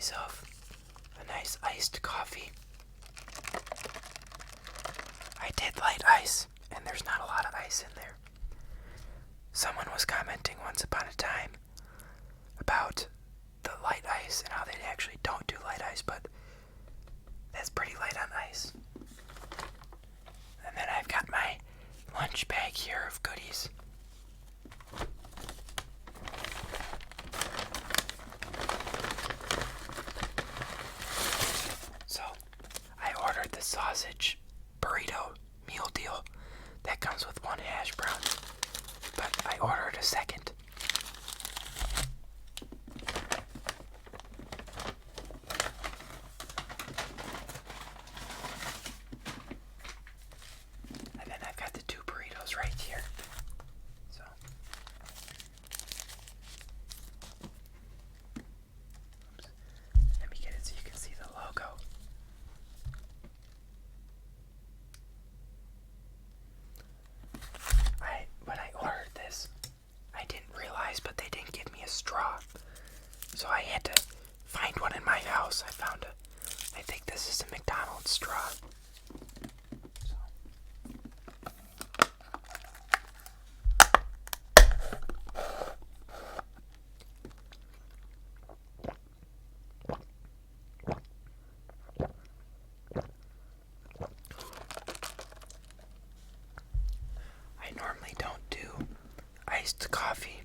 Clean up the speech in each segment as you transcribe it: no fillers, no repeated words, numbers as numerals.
myself a nice iced coffee. I did light ice, and there's not a lot of ice in there. Someone was commenting once upon a time about the light ice and how they actually don't do light ice, but that's pretty light on ice. And then I've got my lunch bag here of goodies. So, I ordered the sausage burrito meal deal that comes with 1 hash brown, but I ordered a second. And then I've got the 2 burritos right here. So, oops. Let me get it so you can see the logo. When I ordered this, I didn't realize, but they didn't give me a straw. So I had to find one in my house. I think this is a McDonald's straw. So. I normally don't do iced coffee,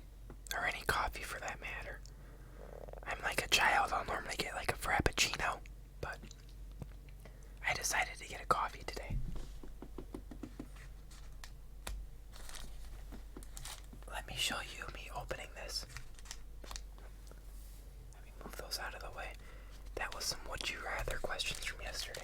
or any coffee for that matter. I'm like a child, I'll normally get like a frappuccino, but I decided to get a coffee today. Let me show you me opening this. Let me move those out of the way. That was some would you rather questions from yesterday.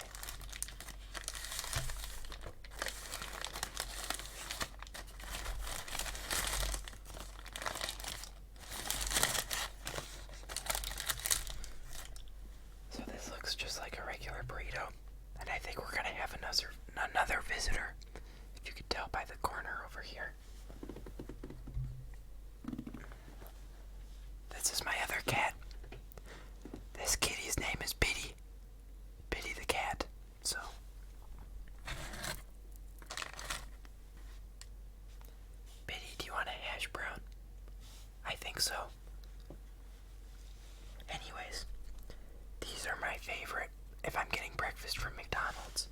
So this looks just like a regular burrito, and I think we're gonna have another visitor, if you could tell by the corner over here. This is my other cat. This kitty's name is Biddy. Biddy the cat. So. Biddy, do you want a hash brown? I think so. Anyways, these are my favorite if I'm getting breakfast from McDonald's.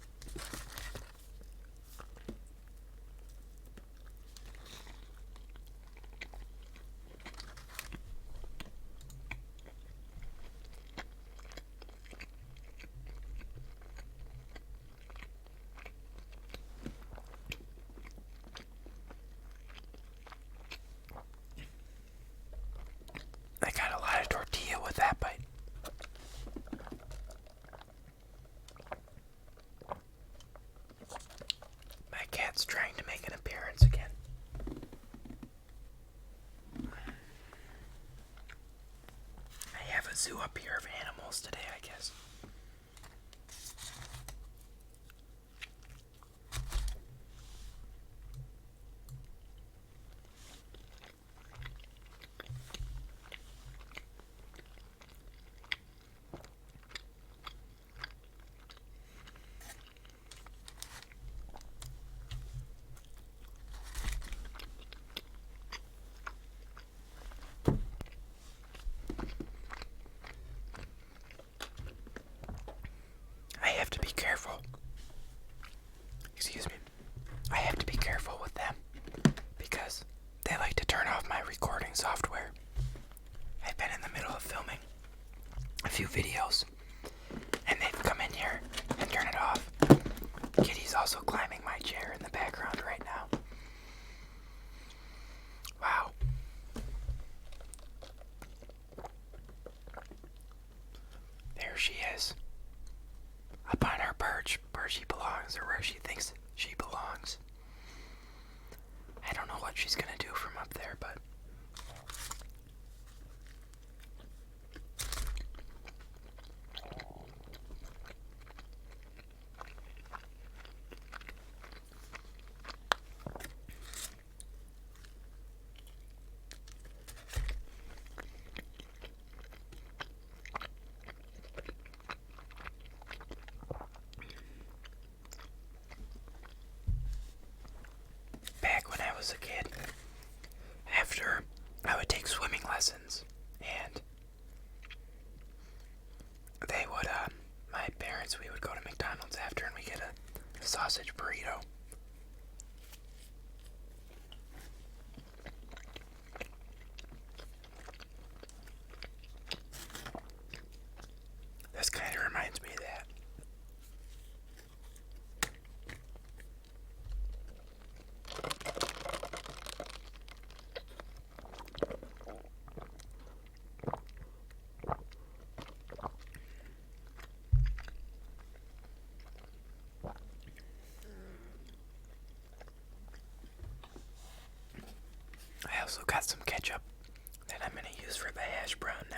I got a lot of tortilla with that bite. My cat's trying to make an appearance again. I have a zoo up here of animals today, I guess. I have to be careful. Excuse me. I have to be careful with them because they like to turn off my recording software. I've been in the middle of filming a few videos and they've come in here and turn it off. Kitty's also climbing my chair in the background right now. Wow. There she is. Up on her perch where she belongs, or where she thinks she belongs. I don't know what she's gonna do from up there, but sausage burrito. This kind of reminds me of that. I also got some ketchup that I'm going to use for the hash brown now.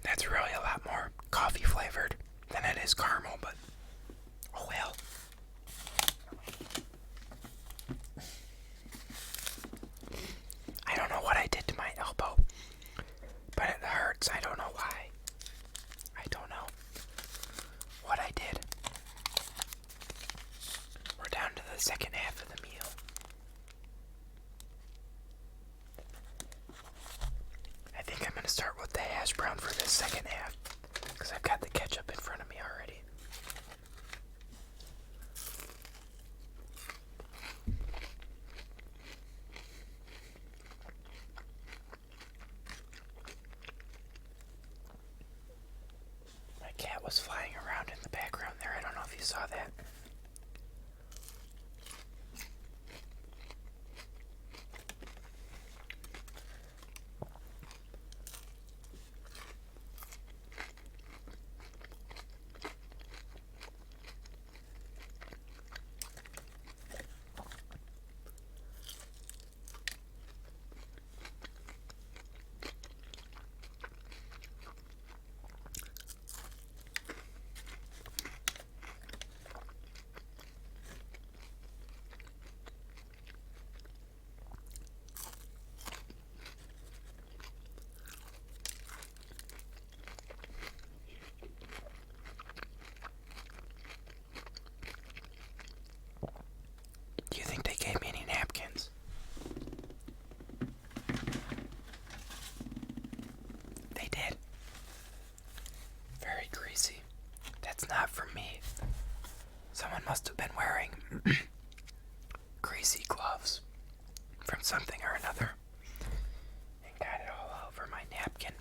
That's really a lot more coffee flavored than it is caramel, but oh well. I don't know what I did to my elbow, but it hurts. I don't know why. I don't know what I did. We're down to the second half of the meal. I think I'm going to start with the hash brown for this second half, because I've got the ketchup in front of me already. My cat was flying around in the background there. I don't know if you saw that. Do you think they gave me any napkins? They did. Very greasy. That's not for me. Someone must have been wearing greasy gloves from something or another and got it all over my napkin.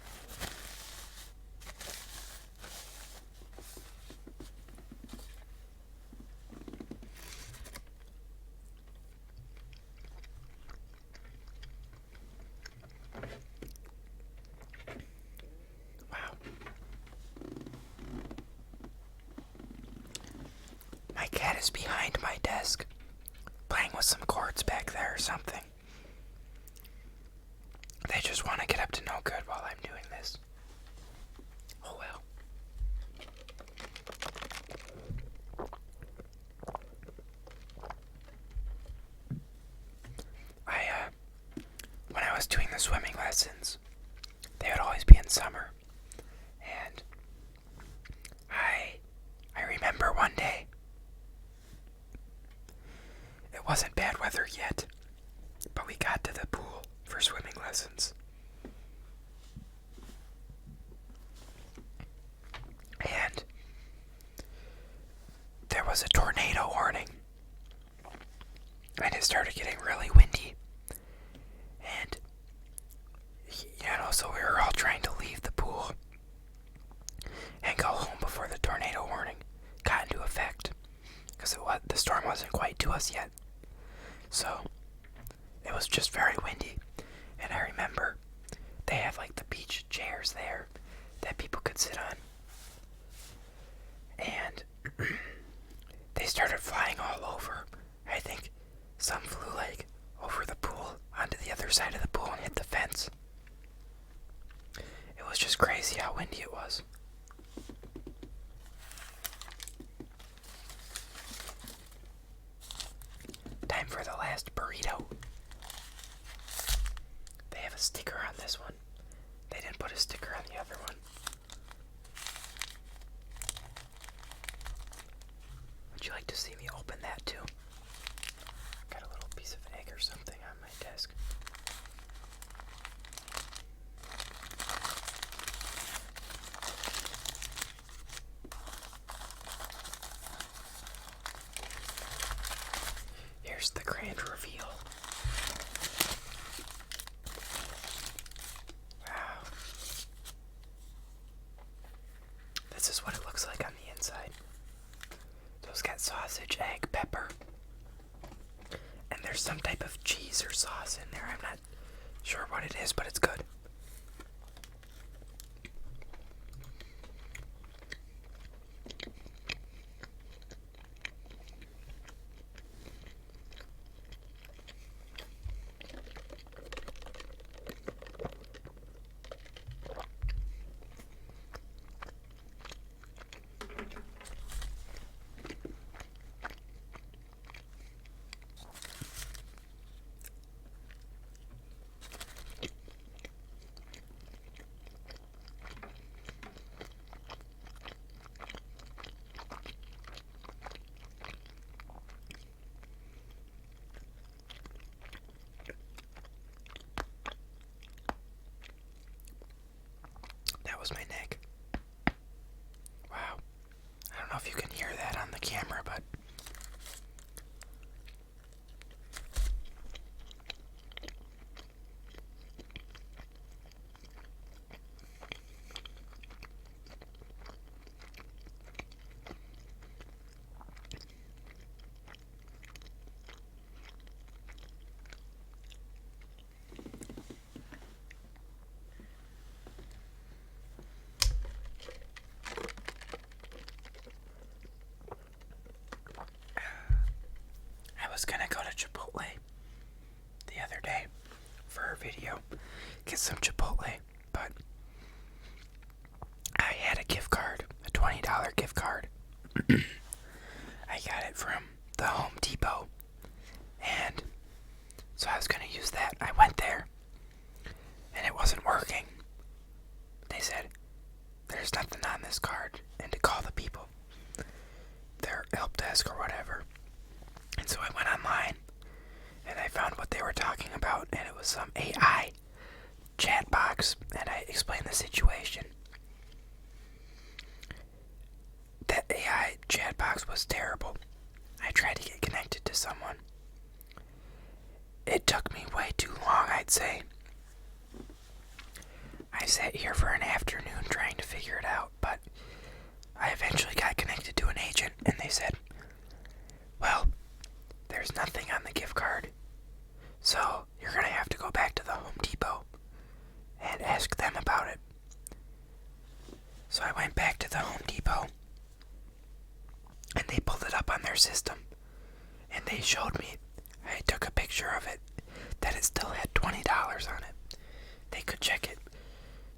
Wow. My cat is behind my desk, playing with some cords back there or something. They just want to get up to no good while I'm doing this. Oh well. When I was doing the swimming lessons, they would always be in summer. And I remember one day, it wasn't bad weather yet, but we got to the pool for swimming lessons. And there was a tornado warning it started getting really windy. And, so we were all trying to leave the pool and go home before the tornado warning got into effect. Because the storm wasn't quite to us yet. So, it was just very windy. And I remember they have like the beach chairs there that people could sit on. And they started flying all over. I think some flew like over the pool onto the other side of the pool and hit the fence. It was just crazy how windy it was. Time for the last burrito. They have a sticker on this one. They didn't put a sticker on the other one. Would you like to see me open that too? Got a little piece of an egg or something on my desk. Here's the grand reveal. Wow. This is what it looks like on the inside. So it's got sausage, egg, pepper, and there's some type of cheese or sauce in there. I'm not sure what it is, but it's good. Was my neck. Wow. I don't know if you can hear that on the camera, but I was gonna go to Chipotle the other day for a video, get some Chipotle, but I had a gift card, a $20 gift card. I got it from the Home Depot, and so I was gonna use that. I went there, and it wasn't working. They said, there's nothing on this card, and to call the people, their help desk or whatever. And so I went online, and I found what they were talking about, and it was some AI chat box, and I explained the situation. That AI chat box was terrible. I tried to get connected to someone. It took me way too long, I'd say. I sat here for an afternoon trying to figure it out, but I eventually got connected to an agent, and they said, well, there's nothing on the gift card, so you're going to have to go back to the Home Depot and ask them about it. So I went back to the Home Depot, and they pulled it up on their system, and they showed me, I took a picture of it, that it still had $20 on it. They could check it.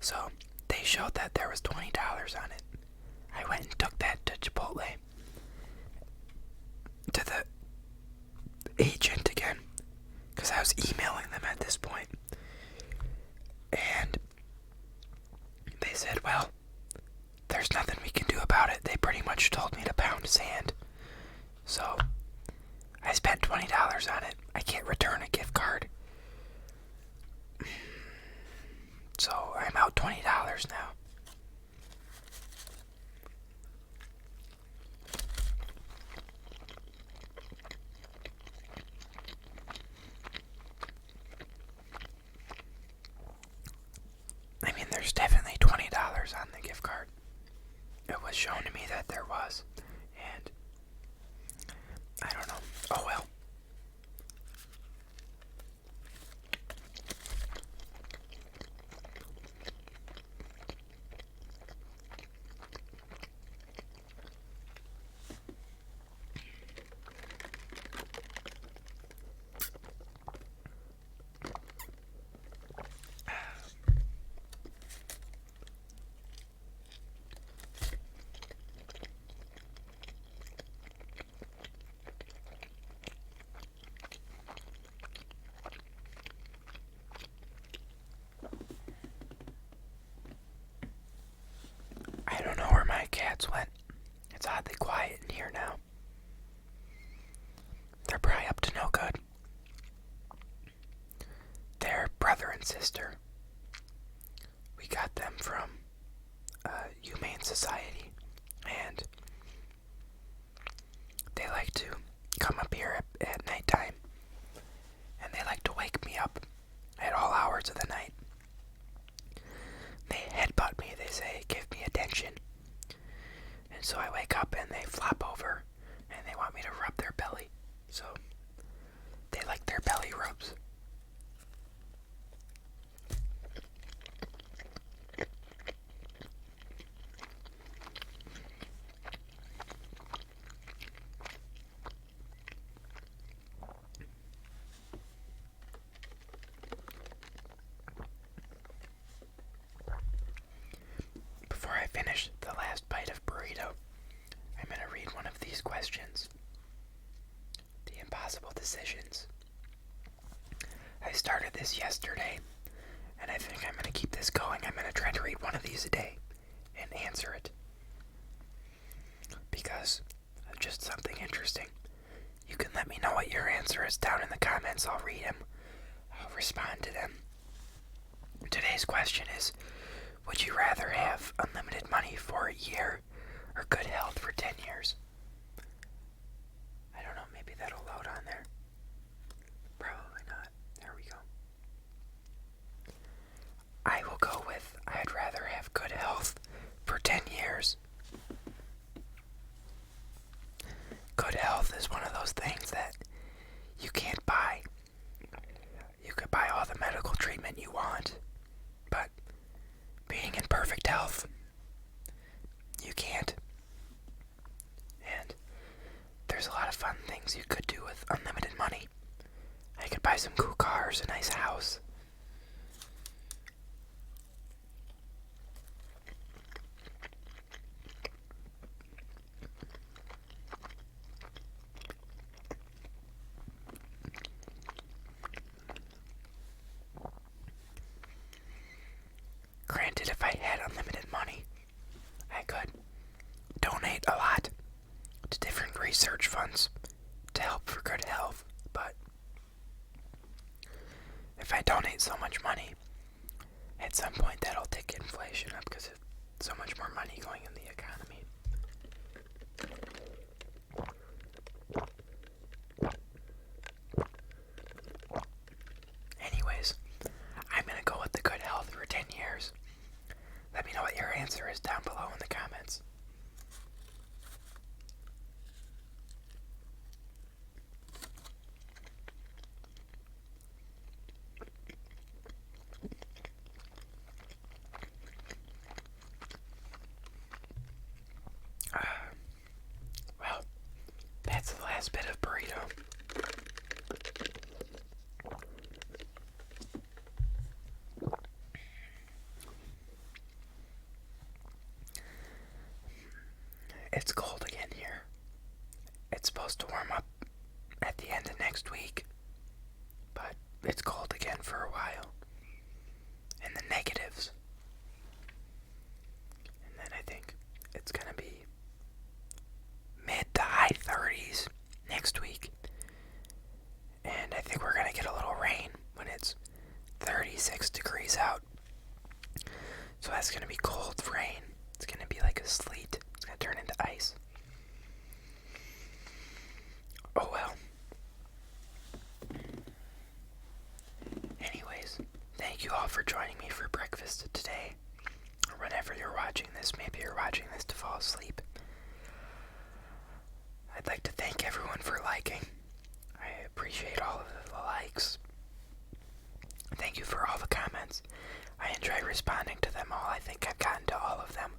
So they showed that there was $20 on it. I went and took that to Chipotle, to the agent again, because I was emailing them at this point. And they said, well, there's nothing we can do about it. They pretty much told me to pound sand. So I spent $20 on it. I can't return a gift card. So I'm out $20 now. was shown to me that there was. And I don't know. Oh well. I don't know where my cats went. It's oddly quiet in here now. They're probably up to no good. They're brother and sister. We got them from Humane Society, and they like to come up here at nighttime, and they like to wake me up at all hours of the night. They headbutt me, they say, give me attention. And so I wake up and they flop over and they want me to rub their belly. So they like their belly rubs. Before I finish the last bite of burrito, I'm going to read one of these questions. The impossible decisions. I started this yesterday, and I think I'm going to keep this going. I'm going to try to read one of these a day and answer it. Because just something interesting. You can let me know what your answer is down in the comments. I'll read them. I'll respond to them. Today's question is, would you rather have unlimited money for a year or good health for 10 years? I don't know, maybe that'll load on there. Probably not. There we go. I will go with I'd rather have good health for 10 years. Good health is one of those things that you can't buy. You could buy all the medical treatment you want, but being in perfect health, you can't. And there's a lot of fun things you could do with unlimited money. I could buy some cool cars, a nice house. Granted, if I had unlimited money, I could donate a lot to different research funds to help for good health, but if I donate so much money, at some point that'll tick inflation up because there's so much more money going in the economy. Anyways, I'm gonna go with the good health for 10 years. Let me know what your answer is down below in the comments. Well, that's the last bit of burrito. It's cold again here. It's supposed to warm up at the end of next week, but it's cold again for a while. In the negatives. And then I think it's gonna be mid to high 30s next week. And I think we're gonna get a little rain when it's 36 degrees out. So that's gonna be cold rain. It's gonna be like a sleet. It's gonna turn into ice. Oh well. Anyways, thank you all for joining me for breakfast today, or whenever you're watching. watching this. Maybe you're watching this to fall asleep. I'd like to thank everyone for liking. I appreciate all of the likes. Thank you for all the comments. I enjoy responding to them all. I think I've gotten to all of them.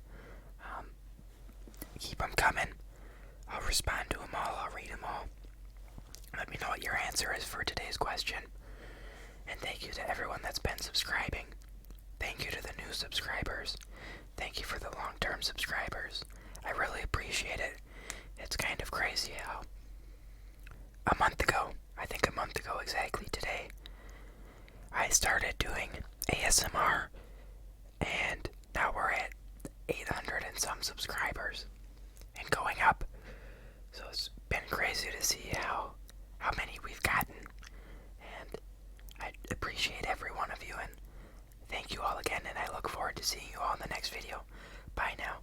Keep them coming. I'll respond to them all. I'll read them all. Let me know what your answer is for today's question. And thank you to everyone that's been subscribing. Thank you to the new subscribers. Thank you for the long-term subscribers. I really appreciate it. It's kind of crazy how a month ago exactly today, I started doing ASMR, and now we're at 800 and some subscribers and going up. So it's been crazy to see how many we've gotten, and I appreciate every one of you, and thank you all again, and I look forward to seeing you all in the next video. Bye now.